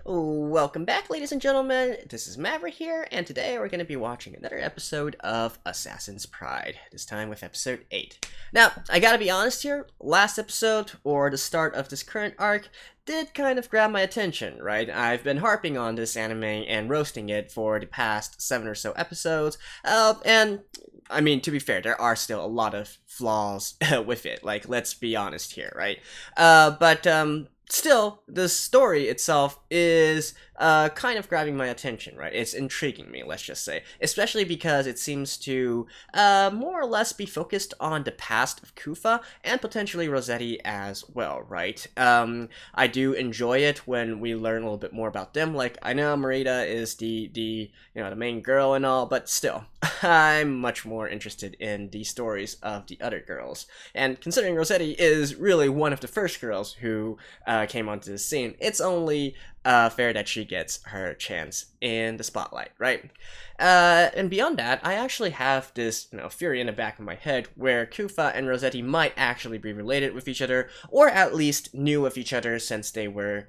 Welcome back, ladies and gentlemen. This is Maverick here, and today we're going to be watching another episode of Assassin's Pride, this time with episode 8. Now, I gotta be honest here, last episode, or the start of this current arc, did kind of grab my attention, right? I've been harping on this anime and roasting it for the past 7 or so episodes, and I mean, to be fair, there are still a lot of flaws with it, like, let's be honest here, right? Still, the story itself is kind of grabbing my attention, right? It's intriguing me, let's just say. Especially because it seems to more or less be focused on the past of Kufa and potentially Rosetti as well, right? I do enjoy it when we learn a little bit more about them. Like, I know Marita is the main girl and all, but still, I'm much more interested in the stories of the other girls. And considering Rosetti is really one of the first girls who came onto the scene, it's only fair that she gets her chance in the spotlight, right? And beyond that, I actually have this, theory in the back of my head where Kufa and Rosetti might actually be related with each other, or at least knew of each other since they were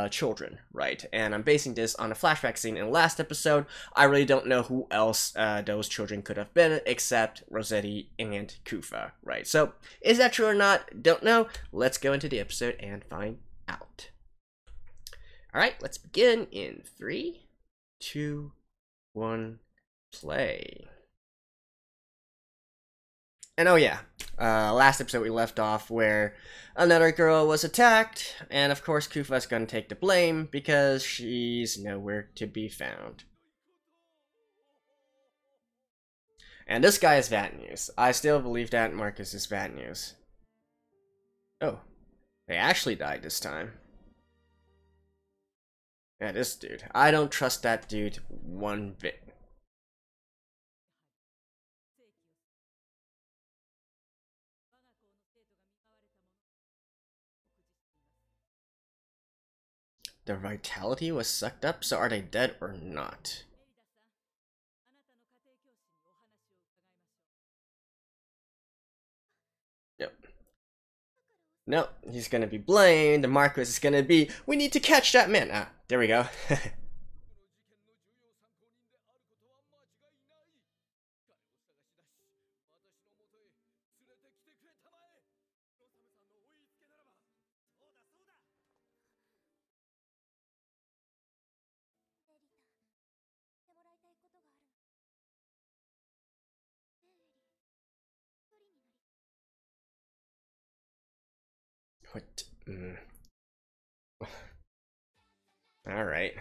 children, right? And I'm basing this on a flashback scene in the last episode. I really don't know who else those children could have been, except Rosetti and Kufa, right? So, is that true or not? Don't know. Let's go into the episode and find out. Alright, let's begin in 3, 2, 1, play. And oh yeah, last episode we left off where another girl was attacked, and of course Kufa's gonna take the blame because she's nowhere to be found. And this guy is bad news. I still believe that Marcus is bad news. Oh, they actually died this time. Yeah, this dude. I don't trust that dude one bit. The vitality was sucked up, so are they dead or not? Yep. No, he's gonna be blamed. The Marquis is gonna be, we need to catch that man. Ah, there we go. What? Alright.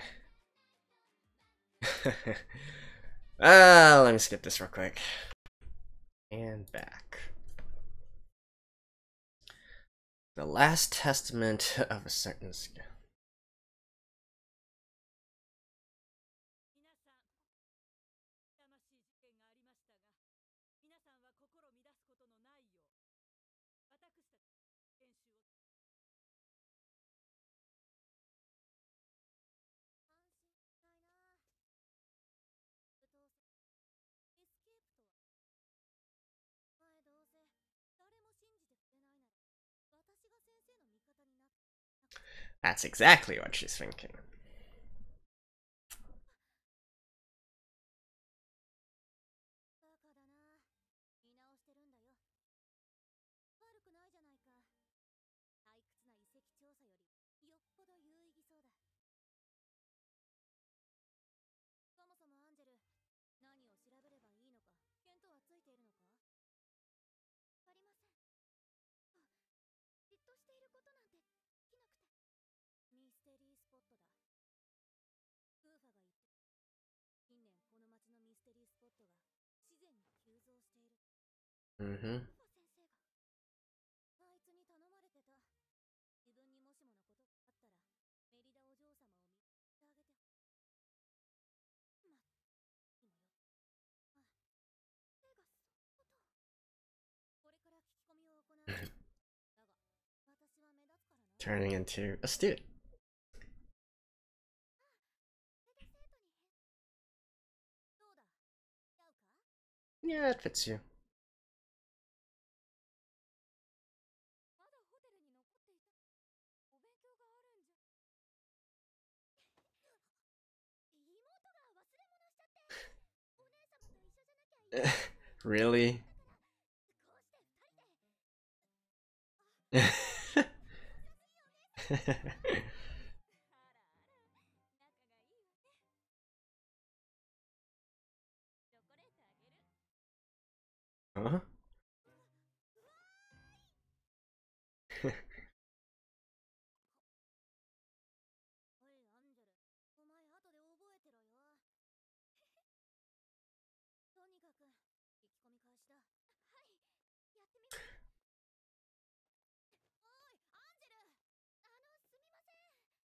Let me skip this real quick. And back. The last testament of a certain skill. That's exactly what she's thinking. Mm-hmm. Turning into a student. Yeah, it fits you. Really? Huh?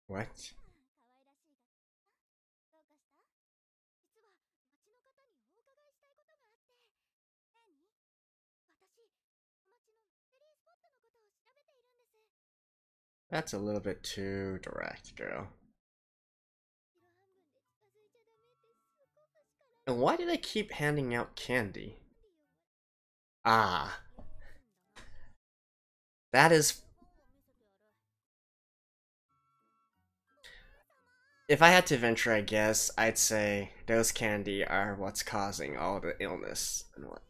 What? That's a little bit too direct, girl. And why do they keep handing out candy? Ah, that is... If I had to venture, I guess, I'd say those candy are what's causing all the illness and what.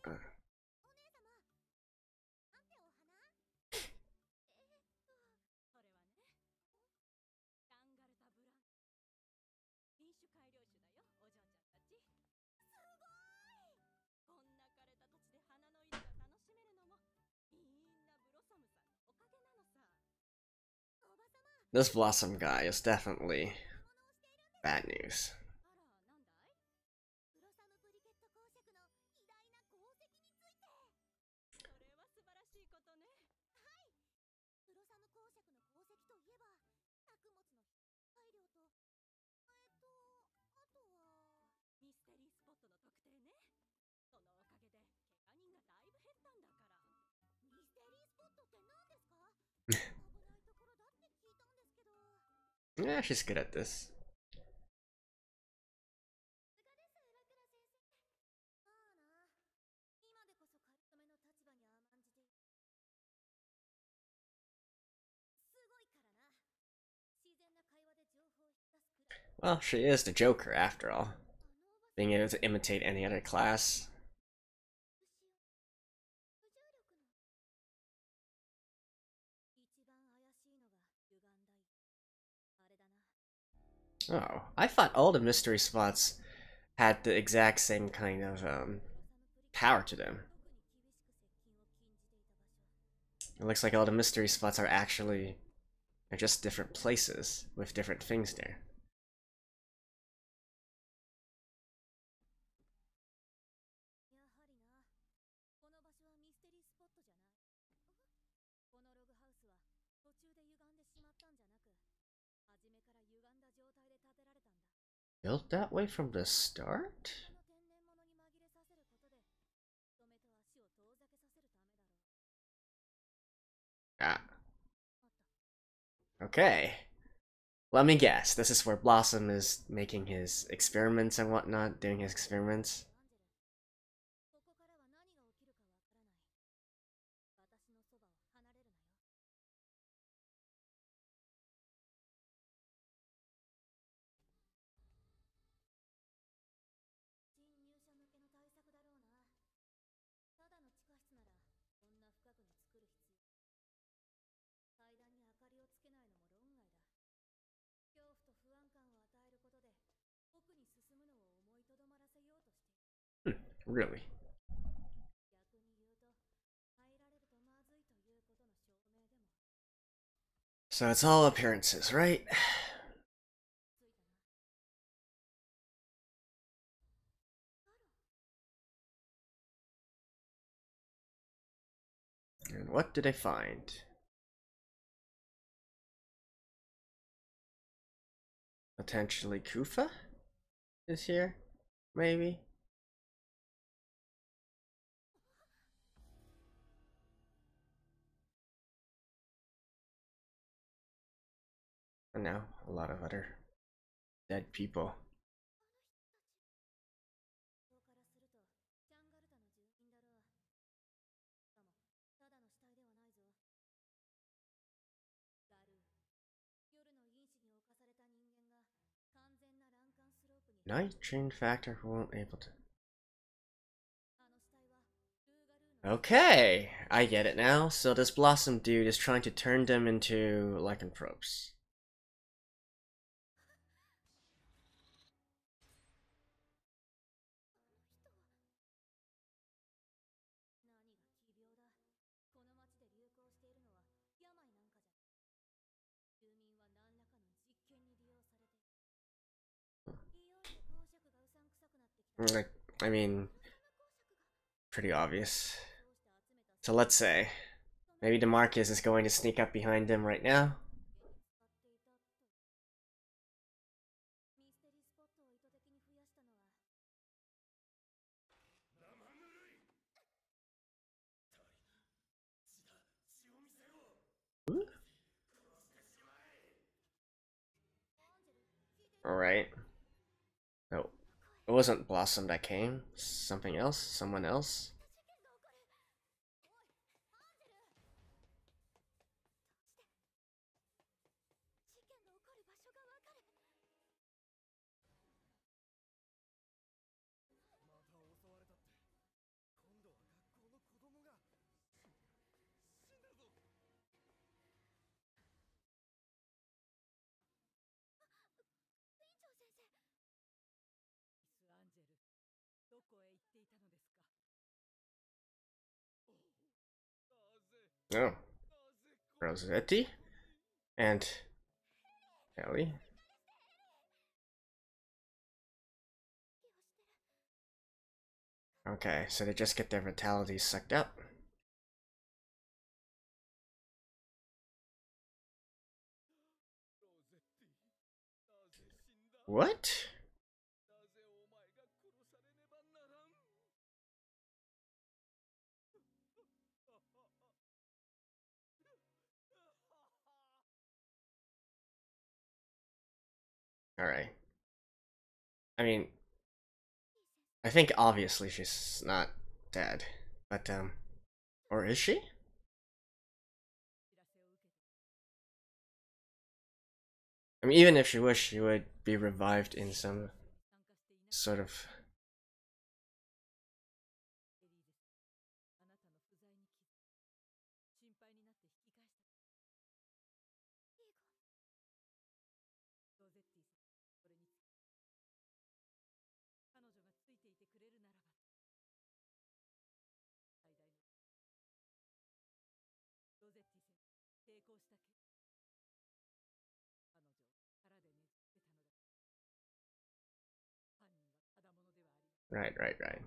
This Blossom guy is definitely bad news. Yeah, she's good at this. Well, she is the Joker after all. Being able to imitate any other class. Oh, I thought all the mystery spots had the exact same kind of power to them. It looks like all the mystery spots are actually are just different places with different things there. Built that way from the start? Ah. Okay. Let me guess. This is where Blossom is making his experiments and whatnot, doing his experiments. Really? So it's all appearances, right? And what did I find? Potentially Kufa is here? Maybe? And now a lot of other dead people. Night chain factor who won't able to. Okay, I get it now. So this Blossom dude is trying to turn them into lycanthropes. Like, I mean, pretty obvious. So let's say, maybe the Marquis is going to sneak up behind them right now. Alright. No, it wasn't Blossom that came. Something else? Someone else? No. Rosetti and Ally. Okay, so they just get their vitality sucked up. What? Alright. I mean, I think obviously she's not dead. But, or is she? I mean, even if she was, she would be revived in some sort of... Right, right, right.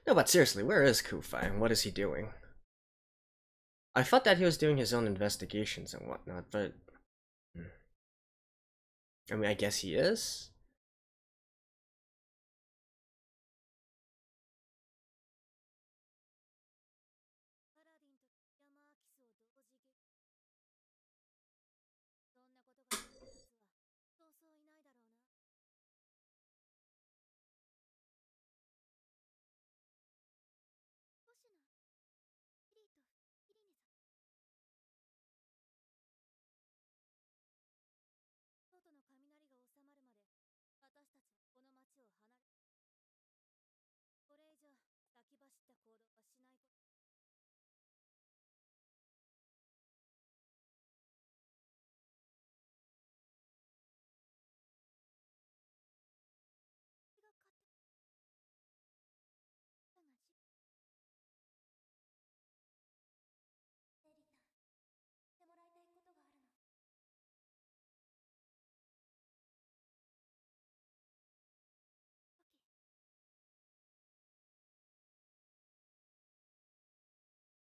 No, but seriously, where is Kufa and what is he doing? I thought that he was doing his own investigations and whatnot, but... I mean, I guess he is?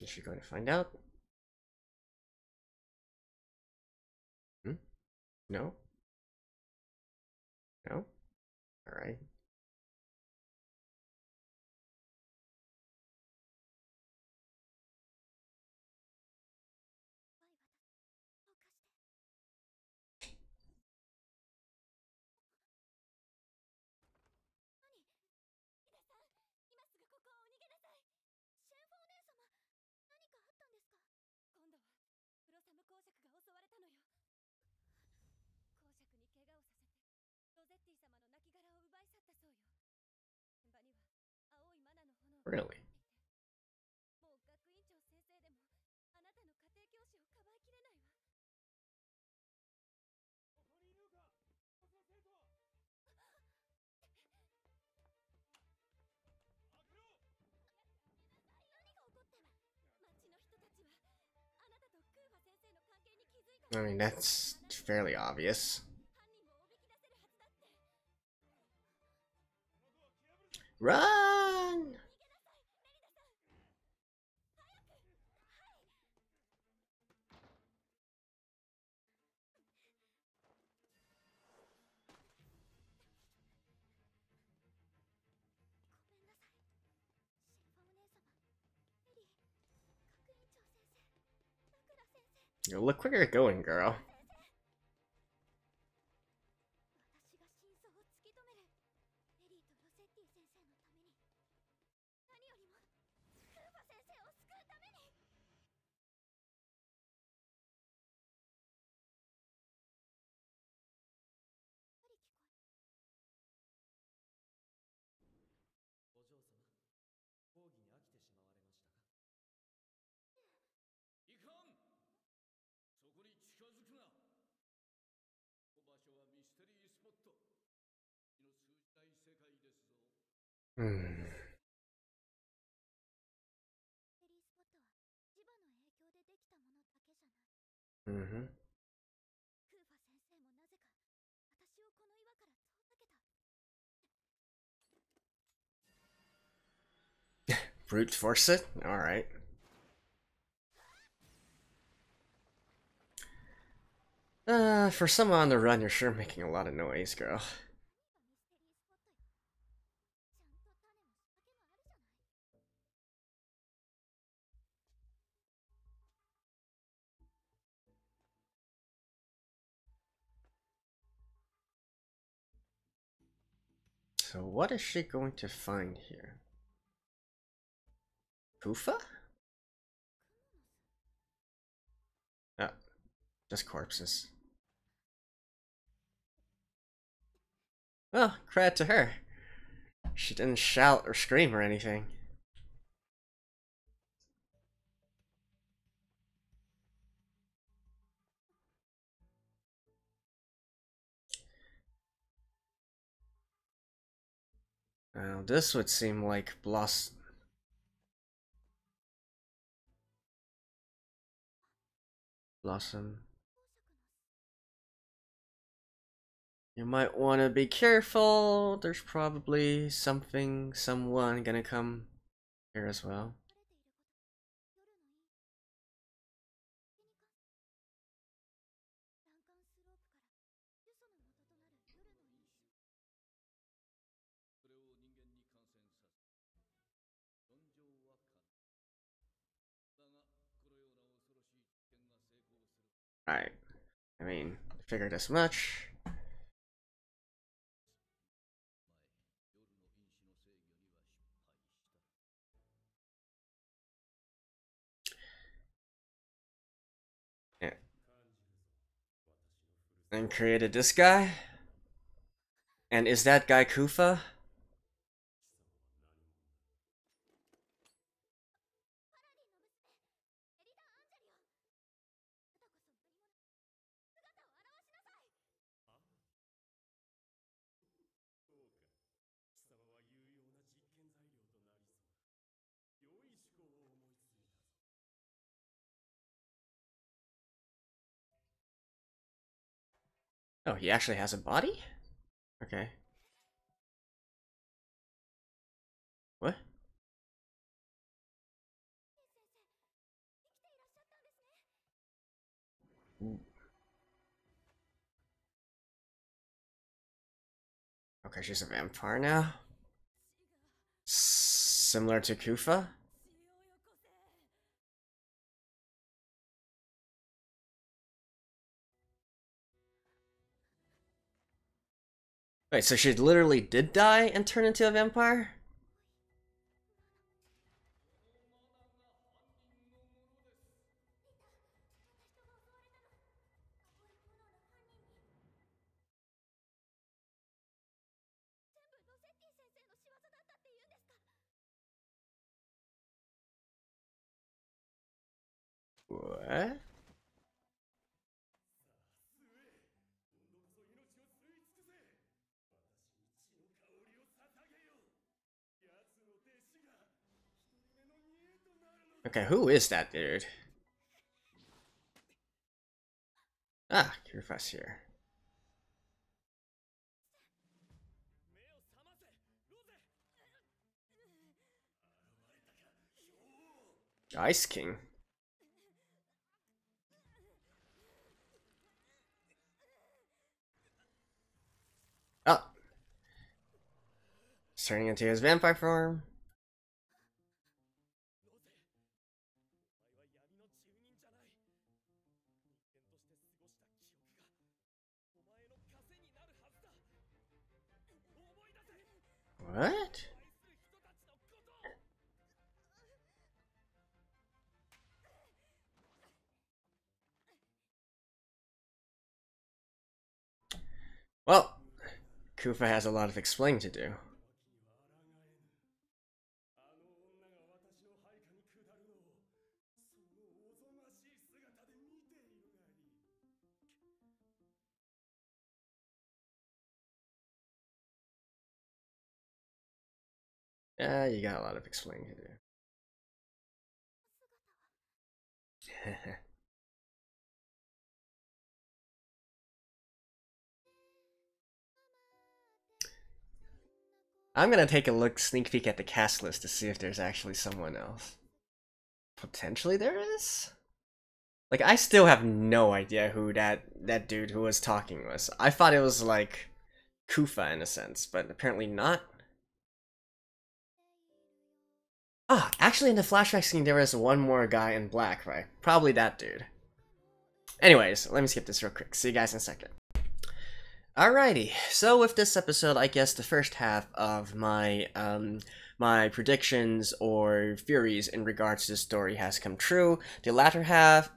Is she going to find out? Hmm? No? No? Alright. Really? I mean, that's fairly obvious. Run! You look where you're going, girl. Hmm. Mm-hmm. Brute force it? Alright. For someone on the run, you're sure making a lot of noise, girl. So what is she going to find here? Kufa? Oh, just corpses. Well, credit to her. She didn't shout or scream or anything. Now, this would seem like Blossom. You might want to be careful. There's probably someone gonna come here as well. Alright. I mean, figured as much. Yeah. And created this guy? And is that guy Kufa? Oh, he actually has a body? Okay. What? Okay, she's a vampire now. Similar to Kufa. Wait, so she literally did die and turn into a vampire? What? Okay, who is that dude? Ah, Kufa's here. Ice King. Oh. He's turning into his vampire form. What? Well, Kufa has a lot of explaining to do. Yeah, you got a lot of explaining to do. I'm gonna take a sneak peek at the cast list to see if there's actually someone else. Potentially there is? Like, I still have no idea who that dude who was talking was. I thought it was, like, Kufa in a sense, but apparently not. Ah, actually in the flashback scene there was one more guy in black, right? Probably that dude. Anyways, let me skip this real quick. See you guys in a second. Alrighty, so with this episode, I guess the first half of my my predictions or theories in regards to the story has come true. The latter half,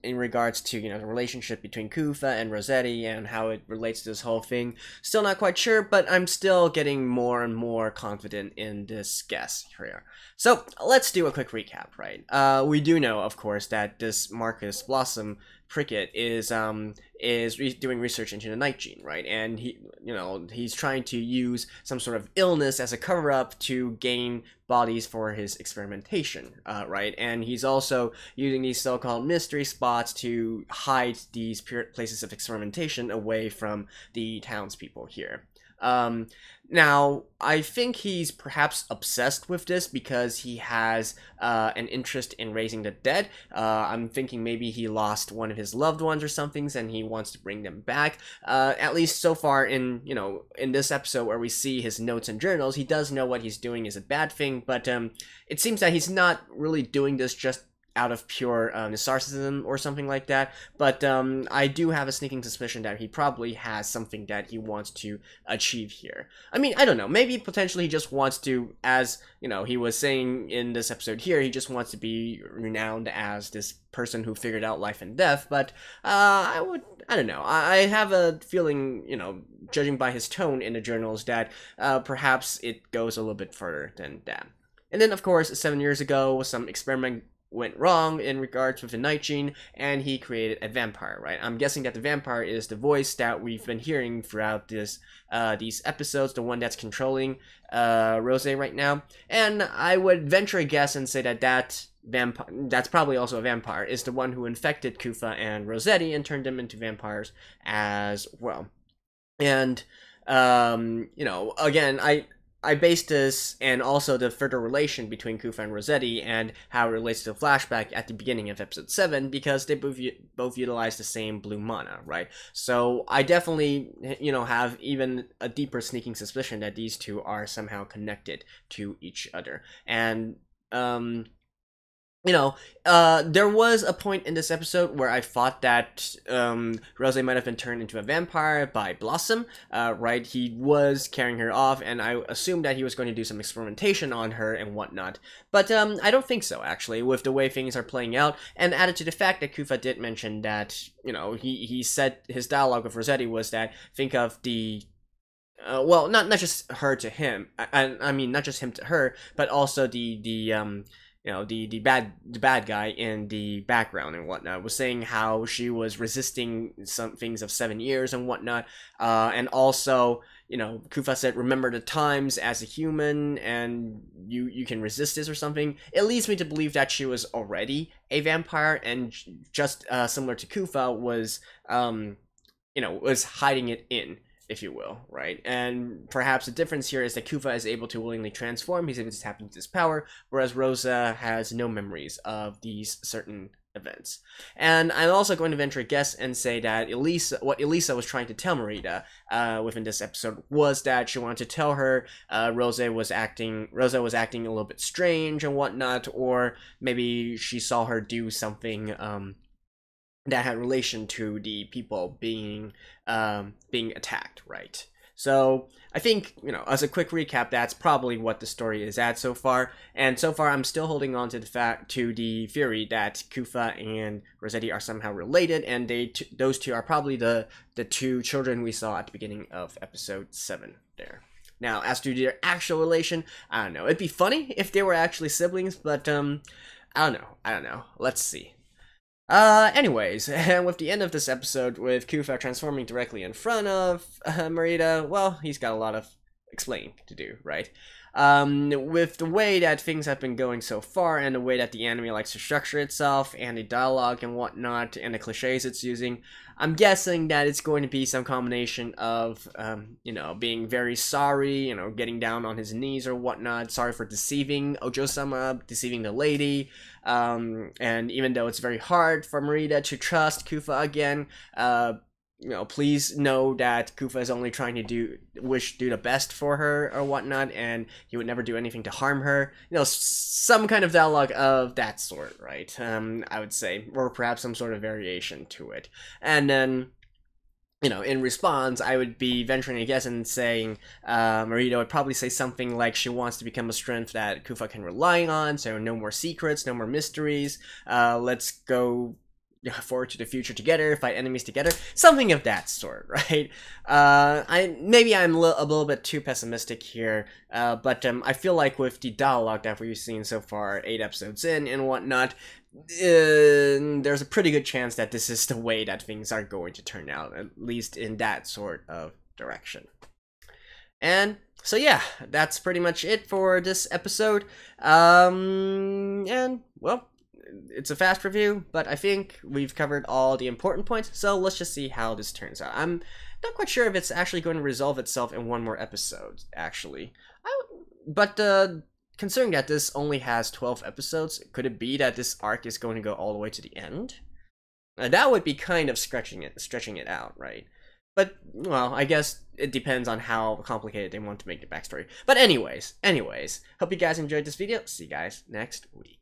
in regards to, you know, the relationship between Kufa and Rosetti and how it relates to this whole thing, still not quite sure, but I'm still getting more and more confident in this guess here. So let's do a quick recap, right? We do know, of course, that this Marcus Blossom Prickett is doing research into the night gene, right? And he's trying to use some sort of illness as a cover-up to gain bodies for his experimentation, right? And he's also using these so-called mystery spots to hide these places of experimentation away from the townspeople here. Now, I think he's perhaps obsessed with this because he has an interest in raising the dead. I'm thinking maybe he lost one of his loved ones or something, and he wants to bring them back. At least so far in this episode where we see his notes and journals, he does know what he's doing is a bad thing, but it seems that he's not really doing this just out of pure narcissism or something like that, but I do have a sneaking suspicion that he probably has something that he wants to achieve here. I mean, I don't know, maybe potentially he just wants to, as, he was saying in this episode here, he just wants to be renowned as this person who figured out life and death, but I don't know, I have a feeling, judging by his tone in the journals, that perhaps it goes a little bit further than that. And then, of course, 7 years ago, some experiment went wrong in regards with the night gene, and he created a vampire, right? I'm guessing that the vampire is the voice that we've been hearing throughout these episodes, the one that's controlling Rose right now. And I would venture a guess and say that that's probably also a vampire, is the one who infected Kufa and Rosetti and turned them into vampires as well. And again, I based this and also the further relation between Kufa and Rosetti and how it relates to the flashback at the beginning of episode 7 because they both utilize the same blue mana, right? So I definitely, you know, have even a deeper sneaking suspicion that these two are somehow connected to each other. And you know, there was a point in this episode where I thought that Rose might have been turned into a vampire by Blossom, right? He was carrying her off, and I assumed that he was going to do some experimentation on her and whatnot. But I don't think so, actually, with the way things are playing out, and added to the fact that Kufa did mention that, you know, he said his dialogue with Rosetti was that, think of the well, not just her to him. I mean, not just him to her, but also you know, the bad guy in the background and whatnot was saying how she was resisting some things of 7 years and whatnot, and also, you know, Kufa said, remember the times as a human, and you can resist this or something. It leads me to believe that she was already a vampire, and just similar to Kufa was, you know, was hiding it in, if you will, right? And perhaps the difference here is that Kufa is able to willingly transform, he's able to tap into this power, whereas Rosa has no memories of these certain events. And I'm also going to venture a guess and say that what Elisa was trying to tell Merida within this episode was that she wanted to tell her Rosa was acting a little bit strange and whatnot, or maybe she saw her do something that had relation to the people being attacked, right? So I think, you know, as a quick recap, that's probably what the story is at so far. And so far, I'm still holding on to the theory that Kufa and Rosetti are somehow related, and those two are probably the two children we saw at the beginning of episode 7 there. Now, as to their actual relation, I don't know. It'd be funny if they were actually siblings, but I don't know. Let's see. Anyways, and with the end of this episode, with Kufa transforming directly in front of Merida, well, he's got a lot of explaining to do, right? With the way that things have been going so far, and the way that the anime likes to structure itself, and the dialogue and whatnot, and the cliches it's using, I'm guessing that it's going to be some combination of, you know, being very sorry, you know, getting down on his knees or whatnot, sorry for deceiving Ojo-sama, deceiving the lady, and even though it's very hard for Merida to trust Kufa again, you know, please know that Kufa is only trying to do the best for her or whatnot, and he would never do anything to harm her. You know, some kind of dialogue of that sort, right? I would say, or perhaps some sort of variation to it. And then, you know, in response, I would be venturing a guess and saying Merida would probably say something like she wants to become a strength that Kufa can rely on, so no more secrets, no more mysteries, let's go forward to the future together, fight enemies together, something of that sort, right? Maybe I'm a little bit too pessimistic here, but I feel like with the dialogue that we've seen so far, 8 episodes in and whatnot, there's a pretty good chance that this is the way that things are going to turn out, at least in that sort of direction. And so yeah, that's pretty much it for this episode, and well, it's a fast review, but I think we've covered all the important points, so let's just see how this turns out. I'm not quite sure if it's actually going to resolve itself in one more episode, actually. But considering that this only has 12 episodes, could it be that this arc is going to go all the way to the end? That would be kind of stretching it out, right? But, well, I guess it depends on how complicated they want to make the backstory. But anyways, hope you guys enjoyed this video. See you guys next week.